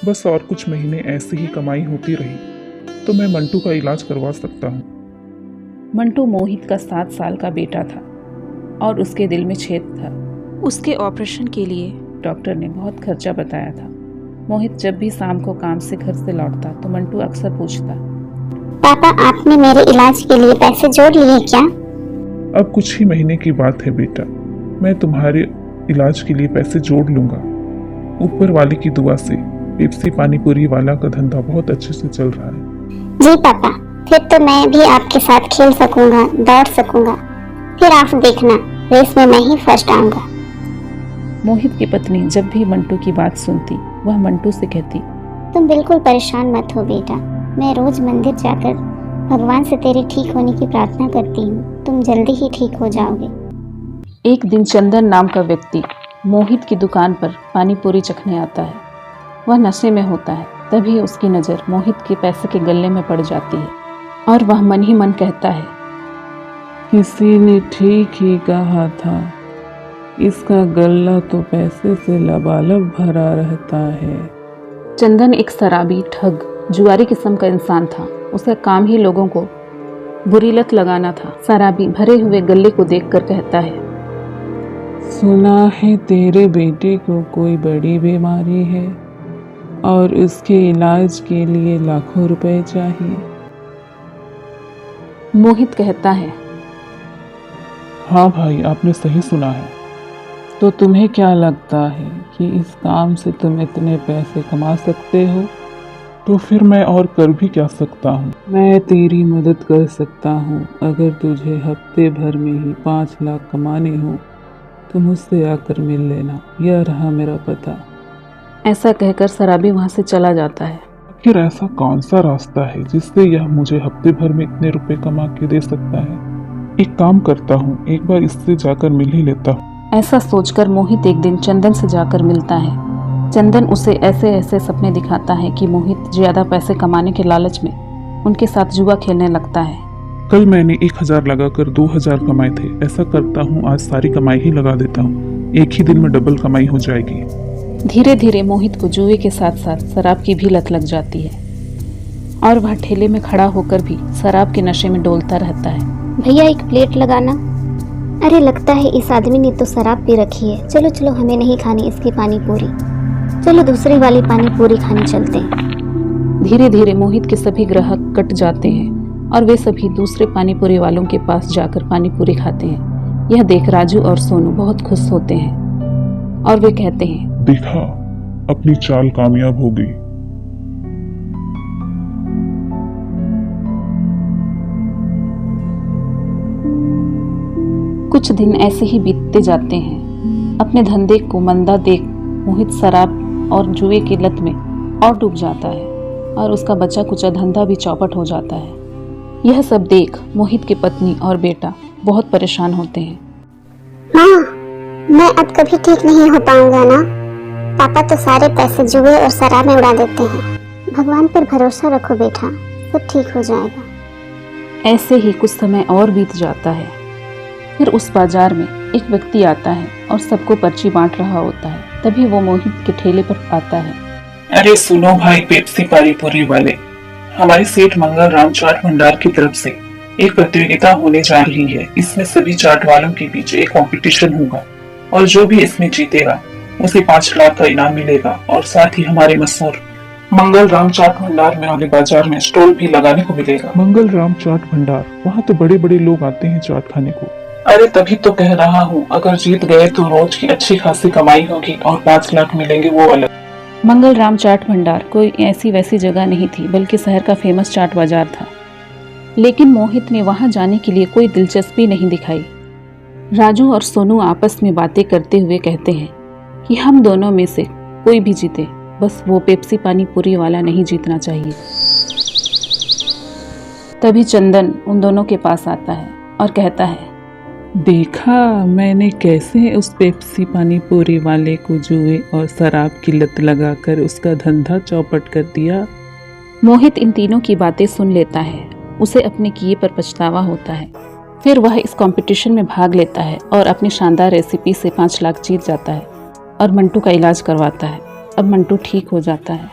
बस और कुछ महीने ऐसी ही कमाई होती रही तो मैं मंटू का इलाज करवा सकता हूँ। मंटू मोहित का 7 साल का बेटा था और उसके दिल में छेद था। उसके ऑपरेशन के लिए डॉक्टर ने बहुत खर्चा बताया था। मोहित जब भी शाम को काम से घर से लौटता तो मंटू अक्सर पूछता, पापा आपने मेरे इलाज के लिए पैसे जोड़ लिए क्या? अब कुछ ही महीने की बात है बेटा, मैं तुम्हारे इलाज के लिए पैसे जोड़ लूंगा। ऊपर वाले की दुआ से पेप्सी पानी पूरी वाला का धंधा बहुत अच्छे से चल रहा है। जी पापा, फिर तो मैं भी आपके साथ खेल सकूंगा, दौड़ सकूंगा। फिर आप देखना, रेस में मैं ही फर्स्ट आऊंगा। मोहित की पत्नी जब भी मंटू की बात सुनती वह मंटू से कहती, तुम बिल्कुल परेशान मत हो बेटा, मैं रोज मंदिर जाकर भगवान से तेरे ठीक होने की प्रार्थना करती हूँ। तुम जल्दी ही ठीक हो जाओगे। एक दिन चंदन नाम का व्यक्ति मोहित की दुकान पर पानी पूरी चखने आता है। वह नशे में होता है। तभी उसकी नज़र मोहित के पैसे के गल्ले में पड़ जाती है और वह मन ही मन कहता है, किसी ने ठीक ही कहा था, इसका गल्ला तो पैसे से लबालब भरा रहता है। चंदन एक शराबी, ठग, जुआरी किस्म का इंसान था। उसका काम ही लोगों को बुरी लत लगाना था। शराबी भरे हुए गल्ले को देखकर कहता है, सुना है तेरे बेटे को कोई बड़ी बीमारी है और उसके इलाज के लिए लाखों रुपए चाहिए। मोहित कहता है, हाँ भाई, आपने सही सुना है। तो तुम्हें क्या लगता है कि इस काम से तुम इतने पैसे कमा सकते हो? तो फिर मैं और कर भी क्या सकता हूँ? मैं तेरी मदद कर सकता हूँ। अगर तुझे हफ्ते भर में ही 5 लाख कमाने हो तो मुझसे आकर मिल लेना। यह रहा मेरा पता। ऐसा कहकर शराबी वहां से चला जाता है। आखिर ऐसा कौन सा रास्ता है जिससे यह मुझे हफ्ते भर में इतने रुपए कमा के दे सकता है? एक काम करता हूँ, एक बार इससे जाकर मिल ही लेता हूँ। ऐसा सोचकर मोहित एक दिन चंदन से जाकर मिलता है। चंदन उसे ऐसे ऐसे सपने दिखाता है कि मोहित ज्यादा पैसे कमाने के लालच में उनके साथ जुआ खेलने लगता है। कल मैंने 1000 लगाकर 2000 कमाए थे। ऐसा करता हूँ, आज सारी कमाई ही लगा देता हूँ। एक ही दिन में डबल कमाई हो जाएगी। धीरे धीरे मोहित को जुए के साथ साथ शराब की भी लत लग जाती है और वह ठेले में खड़ा होकर भी शराब के नशे में डोलता रहता है। भैया एक प्लेट लगाना। अरे लगता है इस आदमी ने तो शराब पी रखी है। चलो चलो, हमें नहीं खानी इसकी पानी पूरी। चलो दूसरी वाली पानी पूरी खाने चलते हैं। धीरे धीरे मोहित के सभी ग्राहक कट जाते हैं और वे सभी दूसरे पानी पूरी वालों के पास जाकर पानी पूरी खाते हैं। यह देख राजू और सोनू बहुत खुश होते हैं और वे कहते हैं, देखा, अपनी चाल कामयाब हो गई। कुछ दिन ऐसे ही बीतते जाते हैं। अपने धंधे को मंदा देख मोहित शराब और जुए की लत में और डूब जाता है और उसका बचा कुचा धंधा भी चौपट हो जाता है। यह सब देख मोहित की पत्नी और बेटा बहुत परेशान होते हैं। माँ, मैं अब कभी ठीक नहीं हो पाऊंगा ना। पापा तो सारे पैसे जुए और शराब में उड़ा देते हैं। भगवान पर भरोसा रखो बेटा, सब ठीक हो जाएगा। ऐसे ही कुछ समय और बीत जाता है। फिर उस बाजार में एक व्यक्ति आता है और सबको पर्ची बांट रहा होता है। तभी वो मोहित के ठेले पर आता है। अरे सुनो भाई, पेप्सी पानी पूरी वाले, हमारे सेठ मंगल राम चाट भंडार की तरफ से एक प्रतियोगिता होने जा रही है। इसमें सभी चाट वालों के बीच एक कंपटीशन होगा और जो भी इसमें जीतेगा उसे 5 लाख का इनाम मिलेगा और साथ ही हमारे मशहूर मंगल राम चाट भंडार में वाले बाजार में स्टॉल भी लगाने को मिलेगा। मंगल राम चाट भंडार, वहाँ तो बड़े बड़े लोग आते हैं चाट खाने को। अरे तभी तो कह रहा हूँ, अगर जीत गए तो रोज की अच्छी खासी कमाई होगी और 5 लाख मिलेंगे वो अलग। मंगल राम चाट भंडार कोई ऐसी वैसी जगह नहीं थी, बल्कि शहर का फेमस चाट बाजार था। लेकिन मोहित ने वहां जाने के लिए कोई दिलचस्पी नहीं दिखाई। राजू और सोनू आपस में बातें करते हुए कहते हैं कि हम दोनों में से कोई भी जीते, बस वो पेप्सी पानी पूरी वाला नहीं जीतना चाहिए। तभी चंदन उन दोनों के पास आता है और कहता है, देखा मैंने कैसे उस पेप्सी पानी पूरी वाले को जुए और शराब की लत लगाकर उसका धंधा चौपट कर दिया। मोहित इन तीनों की बातें सुन लेता है। उसे अपने किए पर पछतावा होता है। फिर वह इस कंपटीशन में भाग लेता है और अपनी शानदार रेसिपी से 5 लाख जीत जाता है और मंटू का इलाज करवाता है। अब मंटू ठीक हो जाता है।